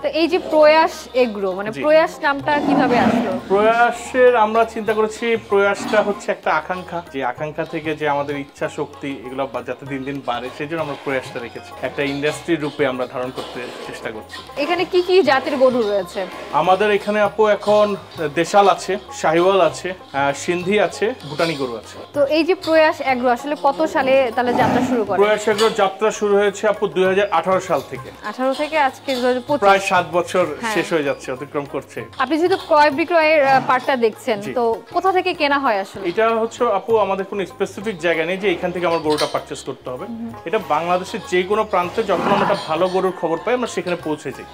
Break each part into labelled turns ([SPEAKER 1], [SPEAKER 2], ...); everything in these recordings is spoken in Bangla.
[SPEAKER 1] তো এই যে প্রয়াস এগ্রো মানে প্রয়াস নামটা কিভাবে আসলো?
[SPEAKER 2] প্রয়াসের আমরা চিন্তা করেছি, প্রয়াসটা হচ্ছে একটা আকাঙ্ক্ষা, যে আকাঙ্ক্ষা থেকে যে আমাদের ইচ্ছা শক্তি এগুলো যাতে দিন দিন বাড়ে, সেই জন্য আমরা প্রয়াসটা রেখেছি। একটা ইন্ডাস্ট্রির রূপে আমরা ধারণ করতে চেষ্টা করছি।
[SPEAKER 1] এখানে কি কি জাতের গরু রয়েছে?
[SPEAKER 2] আমাদের এখানে আপু এখন দেশাল আছে, শাহিওয়াল আছে, সিন্ধি আছে, ভুটানি গরু আছে।
[SPEAKER 1] তো এই যে প্রয়াস এগ্রো আসলে কত সালে তাহলে যাত্রা শুরু করে?
[SPEAKER 2] প্রয়াস এগ্রোর যাত্রা শুরু হয়েছে আপু 2018 সাল থেকে।
[SPEAKER 1] 18 থেকে আজকে 2025,
[SPEAKER 2] প্রায় 7 বছর শেষ হয়ে যাচ্ছে, অতিক্রম করছে।
[SPEAKER 1] আপনি যেহেতু ক্রয় বিক্রয়ের পার্টটা দেখছেন, তো কোথা থেকে কেনা হয় আসলে?
[SPEAKER 2] এটা হচ্ছে আপু আমাদের কোনো স্পেসিফিক জায়গা নেই যে এখান থেকে আমার গরুটা পারচেস করতে হবে। এটা বাংলাদেশের যে কোনো প্রান্তে যখন আমরা একটা ভালো গরুর খবর পাই আমরা সেখানে পৌঁছে যাই,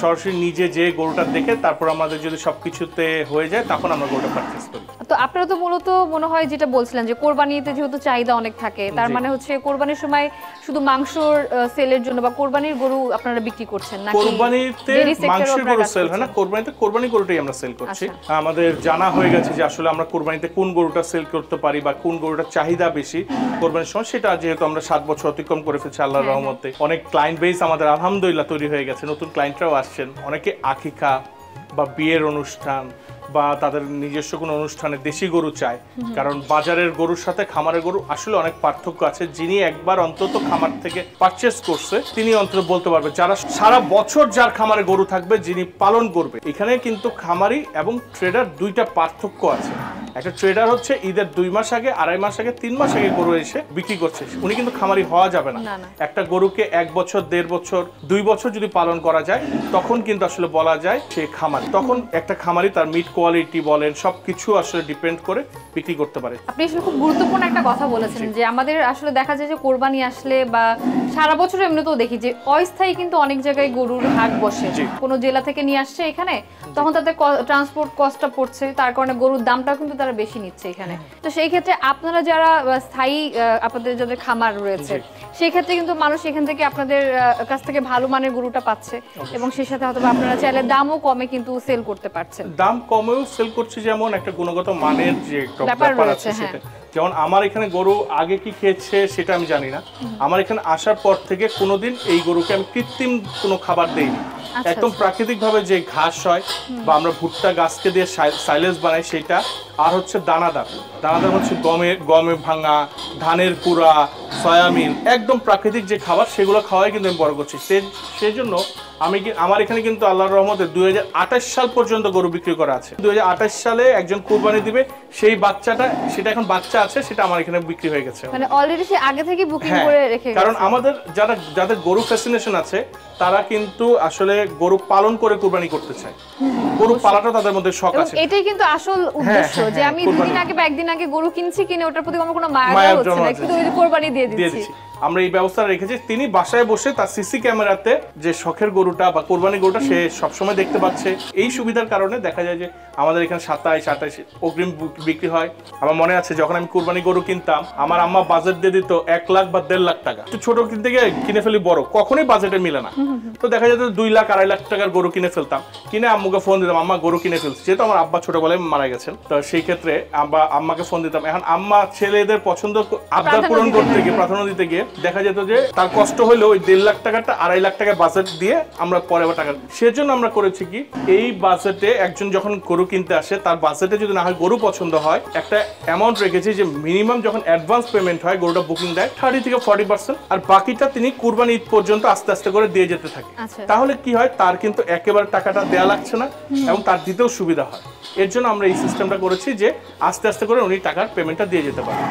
[SPEAKER 2] সরাসরি নিজে যে গরুটা দেখে তারপর আমাদের যদি সবকিছুতে হয়ে যায় তখন আমরা গরুটা পারচেস করি।
[SPEAKER 1] তো আপনারা তো মূলত মনে হয় যেটা বলছিলেন যে কোরবানিতে যেহেতু চাহিদা অনেক থাকে, তার মানে হচ্ছে কোরবানির সময় শুধু মাংসর সেলের জন্য বা কোরবানির গরু আপনারা বিক্রি করছেন নাকি
[SPEAKER 2] কোরবানিতে মাংসের গরু সেল হয় না, কোরবানিতে কোরবানি গরুটাই আমরা সেল করছি। আমাদের জানা হয়ে গেছে যে আসলে আমরা কোরবানিতে কোন গরুটা সেল করতে পারি বা কোন গরুটার চাহিদা বেশি কোরবানির সময়, সেটা যেহেতু আমরা 7 বছর অতিক্রম করে ফেলছি আল্লাহর রহমতে, অনেক ক্লায়েন্ট বেস আমাদের আলহামদুলিল্লাহ তৈরি হয়ে গেছে, নতুন ক্লায়েন্টরাও আসছেন, অনেকে আকিকা বা বিয়ের অনুষ্ঠান বা তাদের নিজস্ব কোনো অনুষ্ঠানে দেশি গরু চায়, কারণ বাজারের গরুর সাথে খামারের গরু আসলে অনেক পার্থক্য আছে। যিনি একবার অন্তত খামার থেকে পারচেস করছে তিনি অন্তত বলতে পারবে, যারা সারা বছর যার খামারে গরু থাকবে, যিনি পালন করবে। এখানে কিন্তু খামারি এবং ট্রেডার দুইটা পার্থক্য আছে। একটা ট্রেডার হচ্ছে ঈদের 2 মাস আগে, 2.5 মাস আগে, 3 মাস আগে গরু এসে বিক্রি করছে, উনি কিন্তু খামারি হওয়া যাবে না। একটা গরুকে 1 বছর, 1.5 বছর, 2 বছর যদি পালন করা যায় তখন কিন্তু আসলে বলা যায় সে খামারি। তখন একটা খামারি তার মিট কোয়ালিটি বলেন সবকিছু আসলে ডিপেন্ড করে বিক্রি করতে পারে।
[SPEAKER 1] আপনি আসলে খুব গুরুত্বপূর্ণ একটা কথা বলেছেন যে আমাদের আসলে দেখা যায় যে কোরবানি আসলে বা সারা বছর এমনিতেও দেখি যে অস্থায়ী কিন্তু অনেক জায়গায় গরুর হাট বসে, কোনো জেলা থেকে নিয়ে আসছে এখানে, তখন তাদের ট্রান্সপোর্ট কস্টটা পড়ছে, তার কারণে গরুর দামটাও কিন্তু তারা বেশি নিচ্ছে এখানে। তো সেই ক্ষেত্রে আপনারা যারা স্থায়ী আপনাদের যাদের খামার রয়েছে সেই ক্ষেত্রে কিন্তু মানুষ এখান থেকে আপনাদের কাছ থেকে ভালো মানের গরুটা পাচ্ছে এবং সেই সাথে হয়তো আপনারা চাইলে দামও কমে কিন্তু সেল করতে পারছেন।
[SPEAKER 2] দাম কমেও সেল করছে, যেমন একটা গুণগত মানের যে ব্যাপার আছে সেটা। যেমন আমার এখানে গরু আগে কি খেয়েছে সেটা আমি জানি না, আমার এখানে আসার পর থেকে কোনোদিন এই গরুকে আমি কৃত্রিম কোনো খাবার দেইনি, একদম প্রাকৃতিক ভাবে যে ঘাস হয় বা আমরা ভুট্টা গাছকে দিয়ে সাইলেজ বানাই সেটা, আর হচ্ছে দানাদার হচ্ছে গমে ভাঙা, ধানের কুড়া, সয়াবিন, একদম প্রাকৃতিক যে খাবার সেগুলো খাওয়াই কিন্তু আমি বড় করছি। সেই জন্য আমার এখানে কিন্তু আল্লাহর রহমতে 2028 সাল পর্যন্ত গরু বিক্রি করা আছে। 2028 সালে একজন কুরবানি দিবে, সেই বাচ্চাটা সেটা এখন বাচ্চা আছে, সেটা আমার এখানে বিক্রি হয়ে গেছে,
[SPEAKER 1] মানে অলরেডি সে আগে থেকে বুকিং করে রেখে গেছে।
[SPEAKER 2] কারণ আমাদের যাদের গরু ফ্যাসিনেশন আছে তারা কিন্তু আসলে গরু পালন করে কুরবানি করতে চায়, গরু পালাটা তাদের মধ্যে শখ আছে।
[SPEAKER 1] এটাই কিন্তু আসল উদ্দেশ্য যে আমি 2 দিন আগে বা 1 দিন আগে গরু কিনছি, কিনে ওটার প্রতি আমার কোনো মায়া হচ্ছে না, কিন্তু ওই কুরবানি দিয়ে দিচ্ছি।
[SPEAKER 2] আমরা এই ব্যবস্থা রেখেছি, তিনি বাসায় বসে তার সিসি ক্যামেরাতে যে শখের গরুটা বা কোরবানি গরুটা সে সবসময় দেখতে পাচ্ছে। এই সুবিধার কারণে দেখা যায় যে আমাদের এখানে 27-28 অগ্রিম বিক্রি হয়। আমার মনে আছে যখন আমি কোরবানি গরু কিনতাম, আমার আম্মা বাজেট দিয়ে দিত 1 লাখ বা 1.5 লাখ টাকা। একটু ছোট কিনতে গিয়ে কিনে ফেলি বড়, কখনোই বাজেটে মিলে না। তো দেখা যেত 2 লাখ 2.5 লাখ টাকার গরু কিনে ফেলতাম, কিনে আম্মুকে ফোন দিতাম, আম্মা গরু কিনে ফেলছি, যেহেতু আমার আব্বা ছোটবেলায় মারা গেছেন। তো সেই ক্ষেত্রে আম্মাকে ফোন দিতাম। এখন আম্মা ছেলেদের পছন্দ আবদার পূরণ করতে গিয়ে, প্রাধান্য দিতে গিয়ে দেখা যেত যে তার কষ্ট হলো ওই 1.5 লাখ টাকাটা 2.5 লাখ টাকা বাজেট দিয়ে আমরা পরে আবার টাকা। সেজন্য আমরা করেছি কি, এই বাজেটে একজন যখন গরু কিনতে আসে তার বাজেটে যদি না হয় গরু পছন্দ হয়, একটা অ্যামাউন্ট রেখেছি যে মিনিমাম যখন অ্যাডভান্স পেমেন্ট হয় গরুটা বুকিং দেয় 30 থেকে 40%, আর বাকিটা তিনি কুরবানি ঈদ পর্যন্ত আস্তে আস্তে করে দিয়ে যেতে থাকে। তাহলে কি হয়, তার কিন্তু একেবারে টাকাটা দেয়া লাগছে না এবং তার দিতেও সুবিধা হয়। এর জন্য আমরা এই সিস্টেমটা করেছি যে আস্তে আস্তে করে উনি টাকার পেমেন্টটা দিয়ে যেতে পারেন।